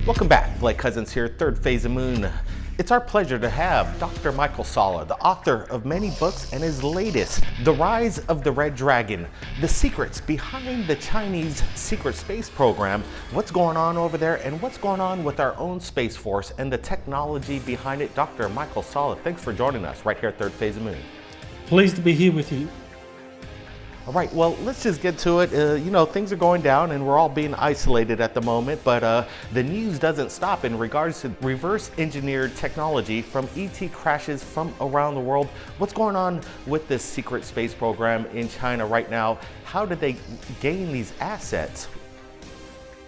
Welcome back, Blake Cousins here, Third Phase of Moon. It's our pleasure to have Dr. Micheal Salla, the author of many books, and his latest, The Rise of the Red Dragon, the secrets behind the Chinese secret space program, what's going on over there, and what's going on with our own Space Force and the technology behind it. Dr. Micheal Salla, thanks for joining us right here at Third Phase of Moon. Pleased to be here with you. All right, well, let's just get to it. Things are going down and we're all being isolated at the moment, but the news doesn't stop in regards to reverse engineered technology from ET crashes from around the world. What's going on with this secret space program in China right now? How did they gain these assets?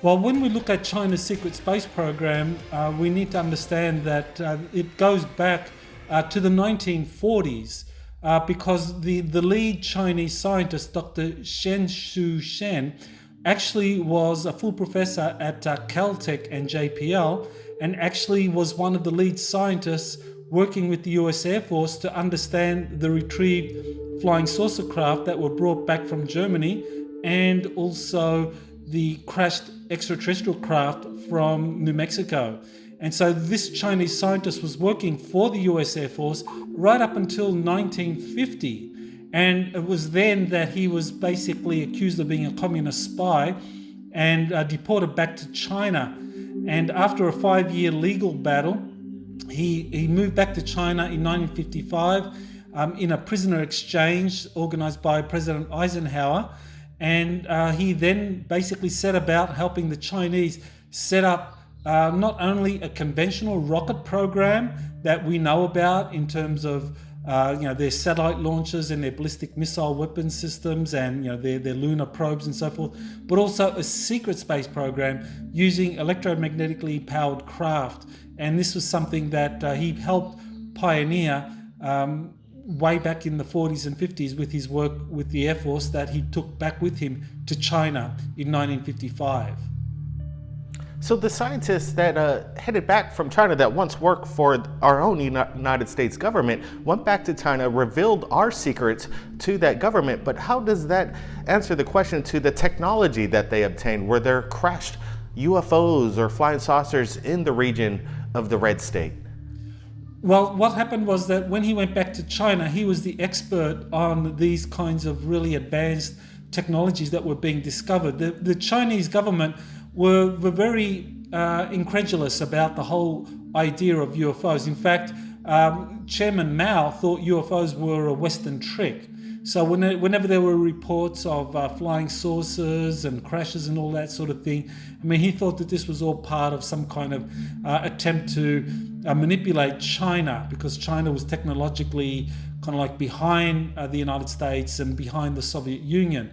Well, when we look at China's secret space program, we need to understand that it goes back to the 1940s. Because the lead Chinese scientist, Dr. Shen actually was a full professor at Caltech and JPL, and actually was one of the lead scientists working with the US Air Force to understand the retrieved flying saucer craft that were brought back from Germany, and also the crashed extraterrestrial craft from New Mexico. And so this Chinese scientist was working for the US Air Force right up until 1950. And it was then that he was basically accused of being a communist spy and deported back to China. And after a 5-year legal battle, he moved back to China in 1955 in a prisoner exchange organized by President Eisenhower. And he then basically set about helping the Chinese set up not only a conventional rocket program that we know about in terms of their satellite launches and their ballistic missile weapon systems and their lunar probes and so forth, but also a secret space program using electromagnetically powered craft. And this was something that he helped pioneer way back in the 40s and 50s with his work with the Air Force that he took back with him to China in 1955. So the scientists that headed back from China that once worked for our own United States government went back to China, revealed our secrets to that government. But how does that answer the question to the technology that they obtained? Were there crashed UFOs or flying saucers in the region of the Red State? Well, what happened was that when he went back to China, he was the expert on these kinds of really advanced technologies that were being discovered. The Chinese government were very incredulous about the whole idea of UFOs. In fact, Chairman Mao thought UFOs were a Western trick. So whenever there were reports of flying saucers and crashes and all that sort of thing, I mean, he thought that this was all part of some kind of attempt to manipulate China, because China was technologically kind of like behind the United States and behind the Soviet Union.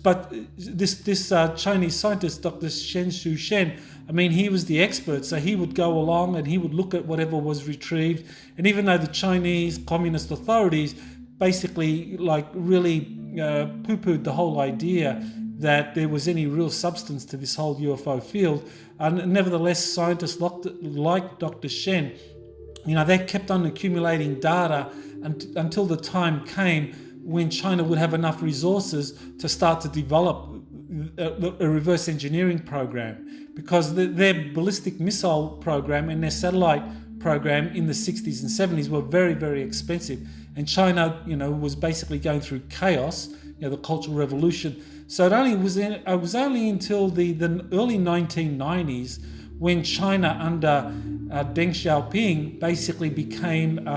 But this Chinese scientist, Dr. Shen, I mean, he was the expert, so he would go along and he would look at whatever was retrieved. And even though the Chinese communist authorities basically really poo-pooed the whole idea that there was any real substance to this whole UFO field, and nevertheless, scientists like Dr. Shen, they kept on accumulating data until the time came when China would have enough resources to start to develop a reverse engineering program, because their ballistic missile program and their satellite program in the 60s and 70s were very, very expensive. And China, was basically going through chaos, the Cultural Revolution. So it was only until the early 1990s when China under Deng Xiaoping basically became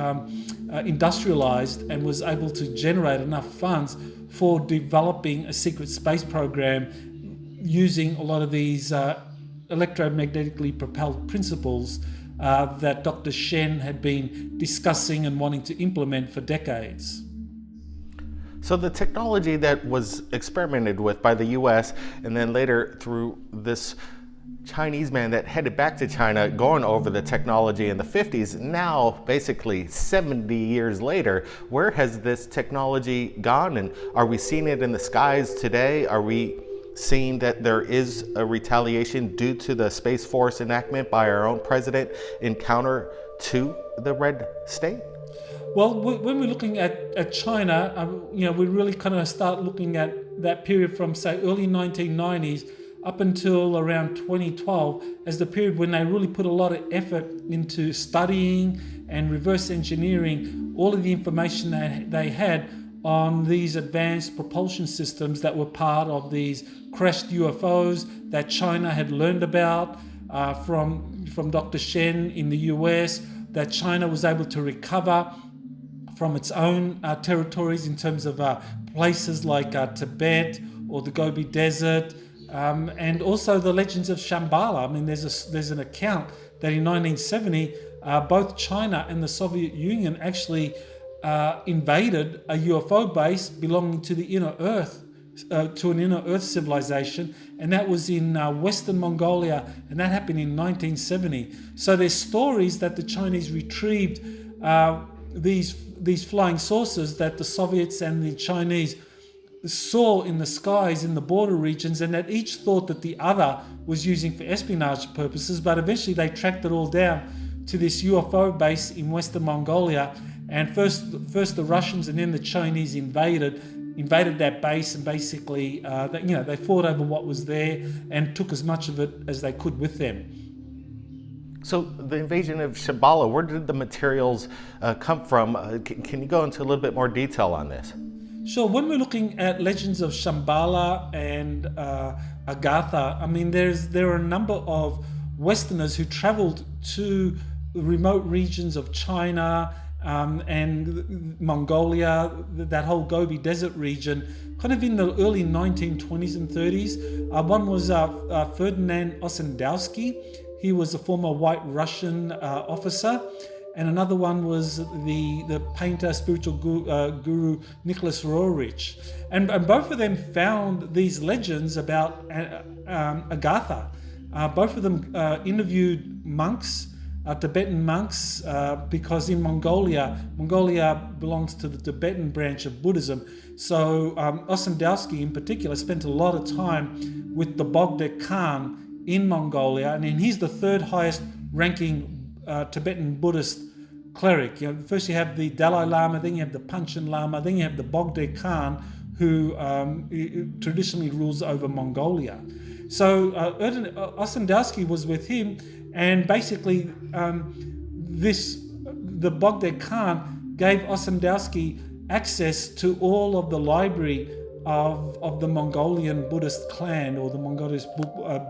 industrialized and was able to generate enough funds for developing a secret space program using a lot of these electromagnetically propelled principles that Dr. Shen had been discussing and wanting to implement for decades. So the technology that was experimented with by the US and then later through this Chinese man that headed back to China, going over the technology in the 50s, now basically 70 years later, where has this technology gone? And are we seeing it in the skies today? Are we seeing that there is a retaliation due to the Space Force enactment by our own president in counter to the Red State? Well, when we're looking at China, we really kind of start looking at that period from, say, early 1990s up until around 2012 as the period when they really put a lot of effort into studying and reverse engineering all of the information that they had on these advanced propulsion systems that were part of these crashed UFOs that China had learned about from Dr. Shen in the US, that China was able to recover from its own territories in terms of places like Tibet or the Gobi Desert, and also the legends of Shambhala. I mean, there's an account that in 1970, both China and the Soviet Union actually invaded a UFO base belonging to the inner Earth, to an inner Earth civilization, and that was in Western Mongolia, and that happened in 1970. So there's stories that the Chinese retrieved these flying saucers that the Soviets and the Chinese saw in the skies in the border regions, and that each thought that the other was using for espionage purposes, but eventually they tracked it all down to this UFO base in Western Mongolia, and first the Russians and then the Chinese invaded that base, and basically they fought over what was there and took as much of it as they could with them. So the invasion of Shambhala, where did the materials come from? Can you go into a little bit more detail on this? Sure. When we're looking at legends of Shambhala and Agartha, I mean, there are a number of Westerners who traveled to the remote regions of China and Mongolia, that whole Gobi Desert region, kind of in the early 1920s and 30s. One was Ferdinand Ossendowski. He was a former White Russian officer. And another one was the painter, spiritual guru Nicholas Roerich. And both of them found these legends about Agartha. Both of them interviewed monks, Tibetan monks, because in Mongolia belongs to the Tibetan branch of Buddhism. So Ossendowski in particular spent a lot of time with the Bogd Khan in Mongolia, and he's the third highest ranking Tibetan Buddhist cleric. First you have the Dalai Lama, then you have the Panchen Lama, then you have the Bogd Khan, who traditionally rules over Mongolia. So Ossendowski was with him, and basically the Bogd Khan gave Ossendowski access to all of the library of the Mongolian Buddhist clan, or the Mongolian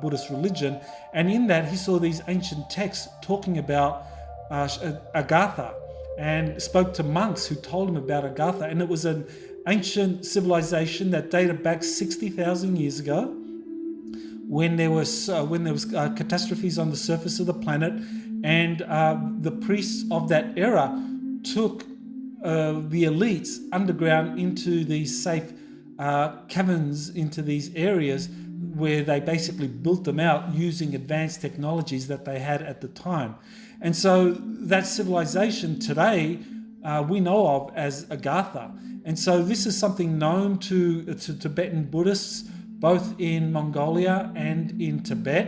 Buddhist religion, and in that he saw these ancient texts talking about Agartha, and spoke to monks who told him about Agartha. And it was an ancient civilization that dated back 60,000 years ago, when there was catastrophes on the surface of the planet, and the priests of that era took the elites underground into these safe caverns, into these areas where they basically built them out using advanced technologies that they had at the time. And so that civilization today we know of as Agartha. And so this is something known to Tibetan Buddhists, both in Mongolia and in Tibet.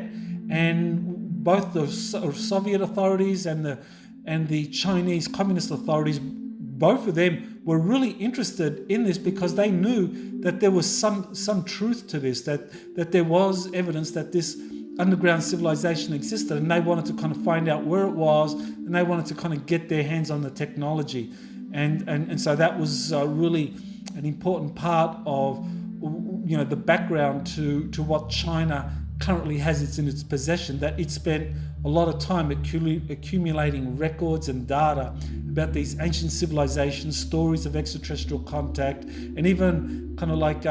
And both the Soviet authorities and the Chinese Communist authorities, both of them were really interested in this because they knew that there was some truth to this, that there was evidence that this underground civilization existed, and they wanted to kind of find out where it was, and they wanted to kind of get their hands on the technology. And so that was really an important part of the background to what China currently has in its possession, that it spent a lot of time accumulating records and data about these ancient civilizations, stories of extraterrestrial contact, and even kind of like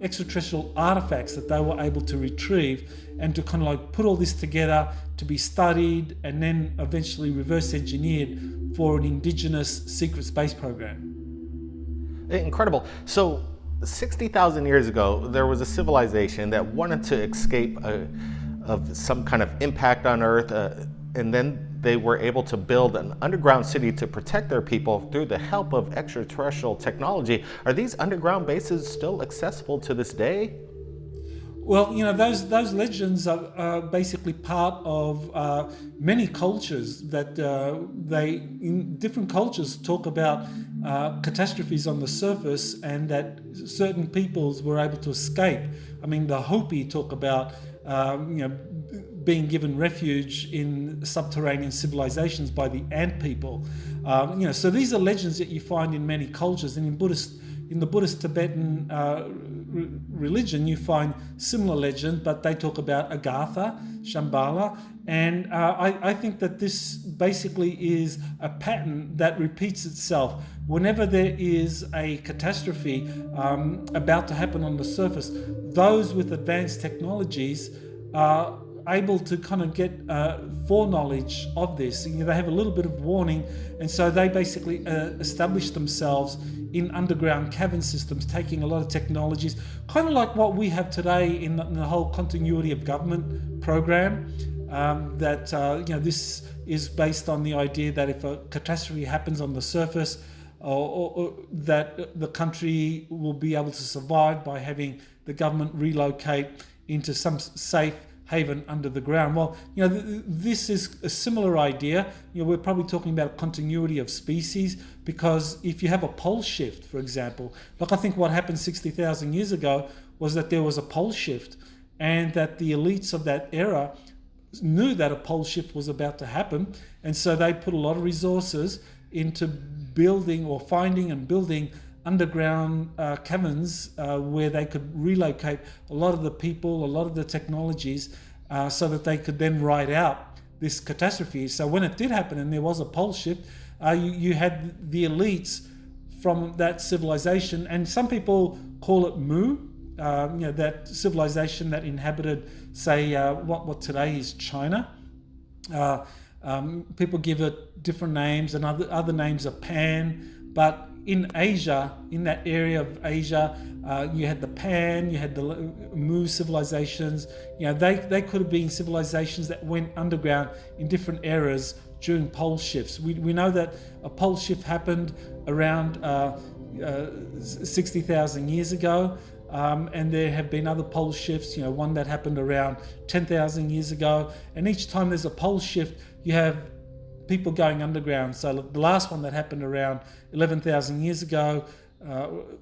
extraterrestrial artifacts that they were able to retrieve, and to kind of like put all this together to be studied and then eventually reverse engineered for an indigenous secret space program. Incredible. So 60,000 years ago, there was a civilization that wanted to escape of some kind of impact on Earth, and then they were able to build an underground city to protect their people through the help of extraterrestrial technology. Are these underground bases still accessible to this day? Well, those legends are basically part of many cultures that they in different cultures talk about catastrophes on the surface, and that certain peoples were able to escape. I mean, the Hopi talk about being given refuge in subterranean civilizations by the ant people. So these are legends that you find in many cultures, and in the Buddhist Tibetan religion, you find similar legends, but they talk about Agartha, Shambhala, and I think that this basically is a pattern that repeats itself. Whenever there is a catastrophe about to happen on the surface, those with advanced technologies are able to kind of get foreknowledge of this. They have a little bit of warning, and so they basically establish themselves in underground cavern systems, taking a lot of technologies, kind of like what we have today in the whole continuity of government program. This is based on the idea that if a catastrophe happens on the surface, or that the country will be able to survive by having the government relocate into some safe haven under the ground. Well, this is a similar idea. We're probably talking about continuity of species, because if you have a pole shift, for example, like I think what happened 60,000 years ago was that there was a pole shift, and that the elites of that era knew that a pole shift was about to happen, and so they put a lot of resources into building or finding and building underground caverns where they could relocate a lot of the people, a lot of the technologies, so that they could then ride out this catastrophe. So when it did happen and there was a pole shift, you had the elites from that civilization, and some people call it Mu, that civilization that inhabited, say, what today is China. People give it different names, and other names are Pan, but in Asia, in that area of Asia, you had the Pan, you had the Mu civilizations. They could have been civilizations that went underground in different eras during pole shifts. We know that a pole shift happened around 60,000 years ago, and there have been other pole shifts. One that happened around 10,000 years ago, and each time there's a pole shift, you have people going underground. So the last one that happened around 11,000 years ago,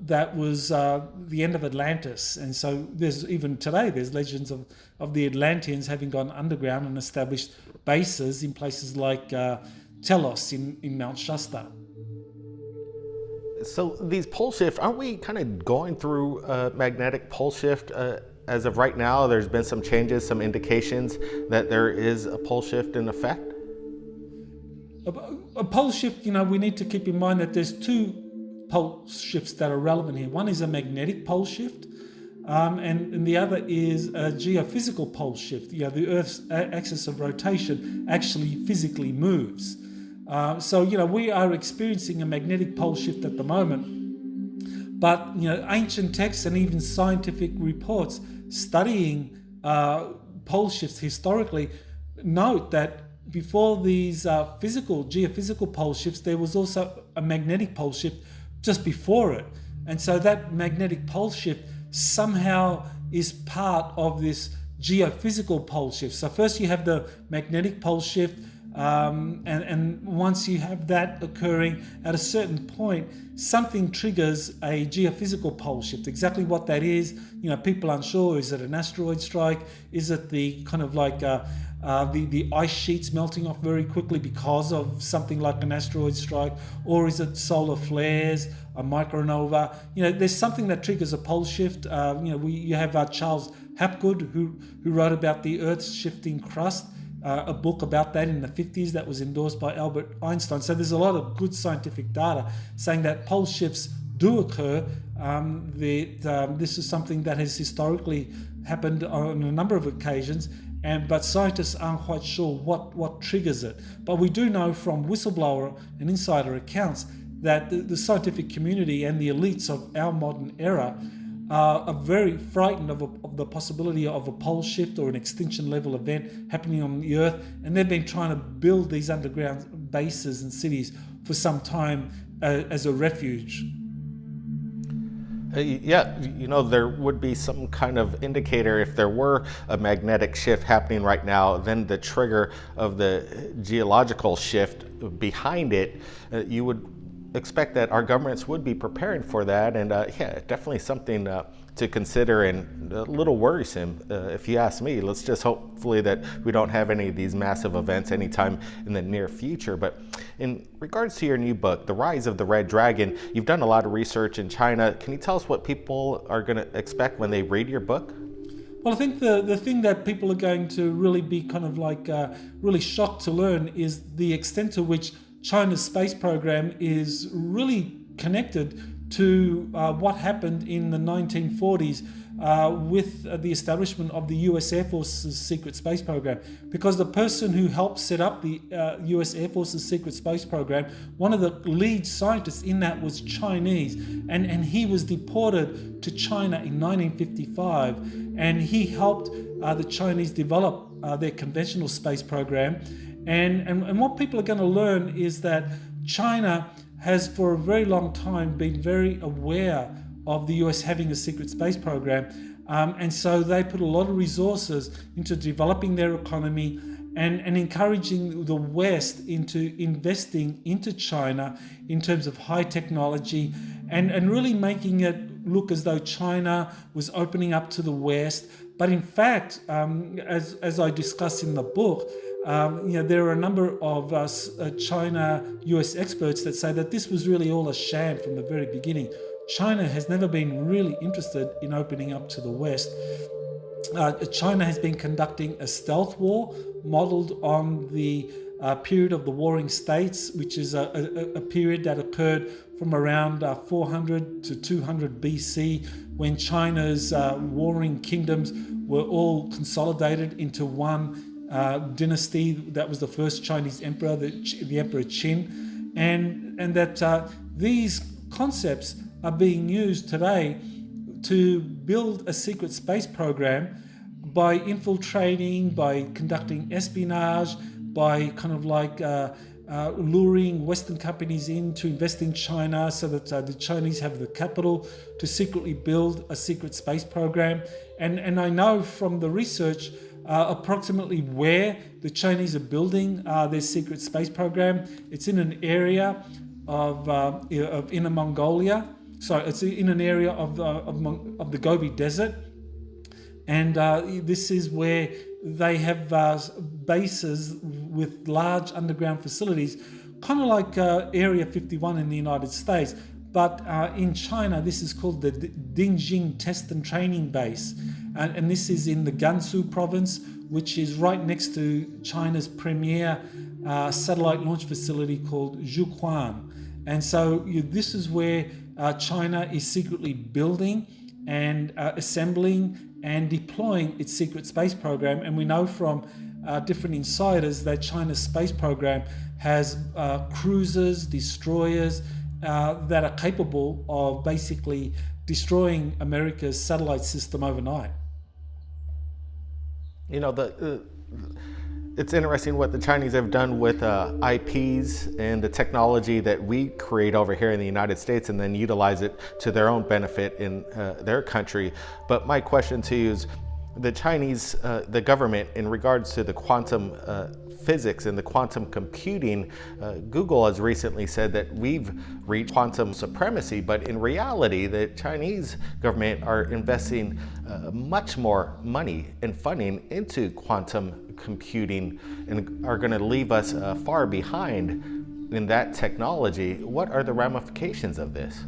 that was the end of Atlantis. And so even today, there's legends of the Atlanteans having gone underground and established bases in places like Telos in Mount Shasta. So these pole shifts, aren't we kind of going through a magnetic pole shift? As of right now, there's been some changes, some indications that there is a pole shift in effect? A pole shift, we need to keep in mind that there's two pole shifts that are relevant here. One is a magnetic pole shift, and the other is a geophysical pole shift. The Earth's axis of rotation actually physically moves. So we are experiencing a magnetic pole shift at the moment, but ancient texts and even scientific reports studying pole shifts historically note that before these geophysical pole shifts, there was also a magnetic pole shift just before it. And so that magnetic pole shift somehow is part of this geophysical pole shift. So first you have the magnetic pole shift, and once you have that occurring, at a certain point, something triggers a geophysical pole shift. Exactly what that is, people aren't sure. Is it an asteroid strike? Is it the kind of like the ice sheets melting off very quickly because of something like an asteroid strike? Or is it solar flares, a micronova? There's something that triggers a pole shift. You have Charles Hapgood, who wrote about the Earth's shifting crust, a book about that in the 50s that was endorsed by Albert Einstein. So there's a lot of good scientific data saying that pole shifts do occur. This is something that has historically happened on a number of occasions, but scientists aren't quite sure what triggers it. But we do know from whistleblower and insider accounts that the scientific community and the elites of our modern era are very frightened of the possibility of a pole shift or an extinction level event happening on the Earth, and they've been trying to build these underground bases and cities for some time as a refuge. Yeah, there would be some kind of indicator if there were a magnetic shift happening right now, then the trigger of the geological shift behind it, you would expect that our governments would be preparing for that. And yeah, definitely something to consider and a little worrisome, if you ask me. Let's just hopefully that we don't have any of these massive events anytime in the near future. But in regards to your new book, The Rise of the Red Dragon, you've done a lot of research in China. Can you tell us what people are going to expect when they read your book? Well, I think the thing that people are going to really be kind of like really shocked to learn is the extent to which China's space program is really connected to what happened in the 1940s with the establishment of the US Air Force's secret space program. Because the person who helped set up the US Air Force's secret space program, one of the lead scientists in that was Chinese, and he was deported to China in 1955, and he helped the Chinese develop their conventional space program. And what people are going to learn is that China has for a very long time been very aware of the US having a secret space program. And so they put a lot of resources into developing their economy and encouraging the West into investing into China in terms of high technology and really making it look as though China was opening up to the West. But in fact, as I discuss in the book, there are a number of China-US experts that say that this was really all a sham from the very beginning. China has never been really interested in opening up to the West. China has been conducting a stealth war modeled on the period of the Warring States, which is a period that occurred from around 400 to 200 BC, when China's warring kingdoms were all consolidated into one dynasty. That was the first Chinese emperor, the Emperor Qin, and that these concepts are being used today to build a secret space program by infiltrating, by conducting espionage, by kind of like luring Western companies in to invest in China so that the Chinese have the capital to secretly build a secret space program. And I know from the research approximately where the Chinese are building their secret space program. It's in an area of Inner Mongolia. So it's in an area of the Gobi Desert. And this is where they have bases with large underground facilities, kind of like Area 51 in the United States. But in China, this is called the Dingjing Test and Training Base. And this is in the Gansu province, which is right next to China's premier satellite launch facility called Zhuquan. And so this is where China is secretly building and assembling and deploying its secret space program. And we know from different insiders that China's space program has cruisers, destroyers that are capable of basically destroying America's satellite system overnight. It's interesting what the Chinese have done with IPs and the technology that we create over here in the United States and then utilize it to their own benefit in their country. But my question to you is, the Chinese, the government, in regards to the quantum physics and the quantum computing, Google has recently said that we've reached quantum supremacy, but in reality, the Chinese government are investing much more money and funding into quantum computing and are going to leave us far behind in that technology. What are the ramifications of this?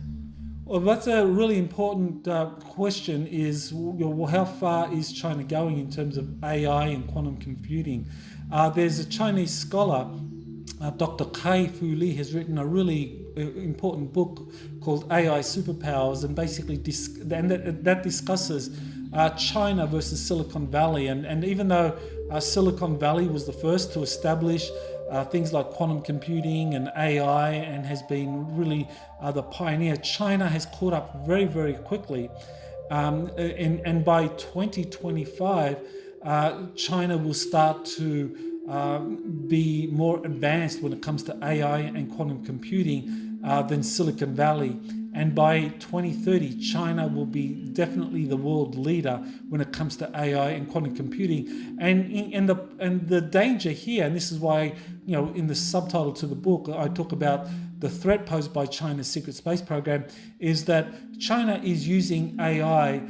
Well, that's a really important question is, how far is China going in terms of AI and quantum computing? There's a Chinese scholar, Dr. Kai-Fu Lee, has written a really important book called AI Superpowers, and basically that discusses China versus Silicon Valley. And even though Silicon Valley was the first to establish things like quantum computing and AI and has been really the pioneer, China has caught up very, very quickly. And by 2025, China will start to be more advanced when it comes to AI and quantum computing than Silicon Valley. And by 2030, China will be definitely the world leader when it comes to AI and quantum computing. And the danger here, and this is why, in the subtitle to the book, I talk about the threat posed by China's secret space program, is that China is using AI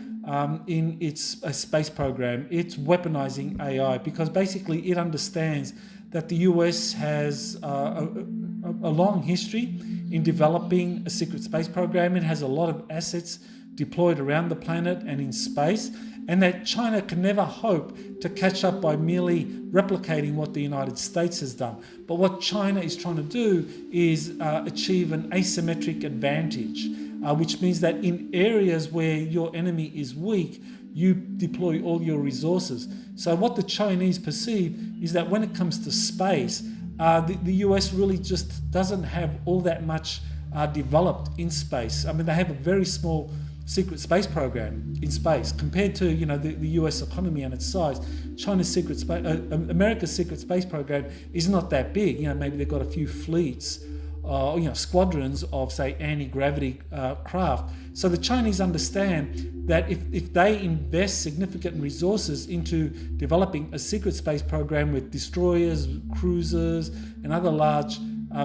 in its space program. It's weaponizing AI because basically it understands that the US has a long history in developing a secret space program. It has a lot of assets deployed around the planet and in space, and that China can never hope to catch up by merely replicating what the United States has done. But what China is trying to do is achieve an asymmetric advantage, which means that in areas where your enemy is weak, you deploy all your resources. So what the Chinese perceive is that when it comes to space, the US really just doesn't have all that much developed in space. I mean, they have a very small secret space program in space compared to the US economy and its size. America's secret space program is not that big. Maybe they've got a few fleets, squadrons of, say, anti-gravity craft. So the Chinese understand that if they invest significant resources into developing a secret space program with destroyers, cruisers, and other large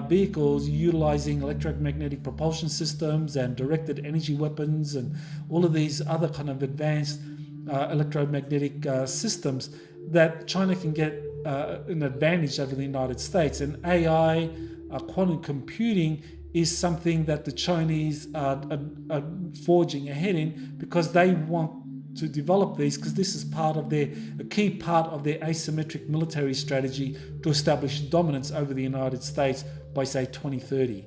vehicles utilizing electromagnetic propulsion systems and directed energy weapons and all of these other kind of advanced electromagnetic systems, that China can get an advantage over the United States. And AI, quantum computing, is something that the Chinese are forging ahead in because they want to develop these, because this is a key part of their asymmetric military strategy to establish dominance over the United States by, say, 2030.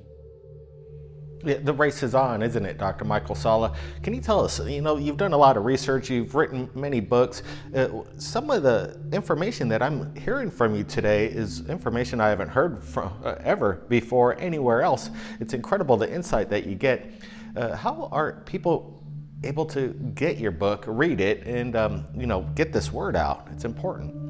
Yeah, the race is on, isn't it, Dr. Micheal Salla? Can you tell us, you've done a lot of research, you've written many books. Some of the information that I'm hearing from you today is information I haven't heard from ever before anywhere else. It's incredible the insight that you get. How are people able to get your book, read it, and get this word out? It's important.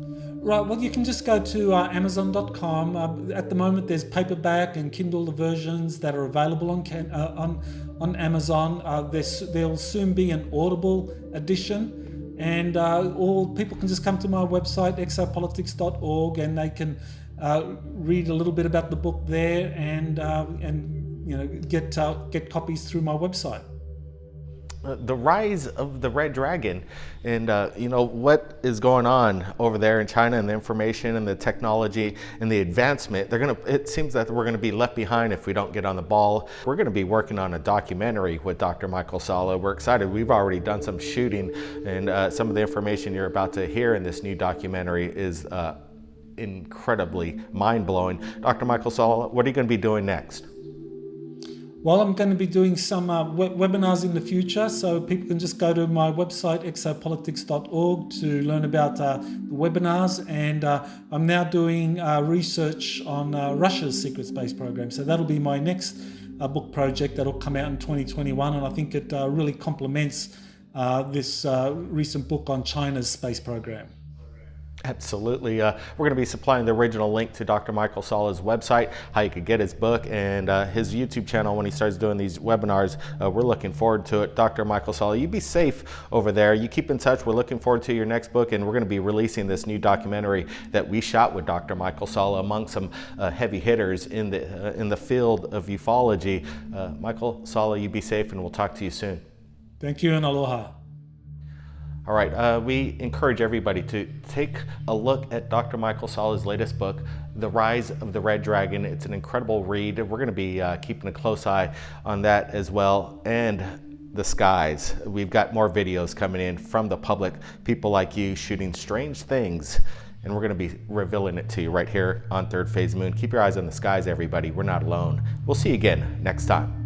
Right, well, you can just go to Amazon.com. At the moment, there's paperback and Kindle versions that are available on Amazon. There'll soon be an Audible edition, and all people can just come to my website, exopolitics.org, and they can read a little bit about the book there, and get copies through my website. The rise of the red dragon, and what is going on over there in China, and the information and the technology and the advancement. It seems that we're going to be left behind if we don't get on the ball. We're going to be working on a documentary with Dr. Micheal Salla. We're excited. We've already done some shooting, and some of the information you're about to hear in this new documentary is incredibly mind-blowing. Dr. Micheal Salla, what are you going to be doing next? Well, I'm going to be doing some webinars in the future, so people can just go to my website, exopolitics.org, to learn about the webinars. And I'm now doing research on Russia's secret space program. So that'll be my next book project that'll come out in 2021. And I think it really complements this recent book on China's space program. Absolutely. We're going to be supplying the original link to Dr. Micheal Salla's website, how you could get his book, and his YouTube channel when he starts doing these webinars. We're looking forward to it. Dr. Micheal Salla, you be safe over there. You keep in touch. We're looking forward to your next book, and we're going to be releasing this new documentary that we shot with Dr. Micheal Salla among some heavy hitters in the field of ufology. Micheal Salla, you be safe, and we'll talk to you soon. Thank you, and aloha. All right, we encourage everybody to take a look at Dr. Micheal Salla's latest book, The Rise of the Red Dragon. It's an incredible read. We're going to be keeping a close eye on that as well. And the skies. We've got more videos coming in from the public, people like you shooting strange things. And we're going to be revealing it to you right here on Third Phase Moon. Keep your eyes on the skies, everybody. We're not alone. We'll see you again next time.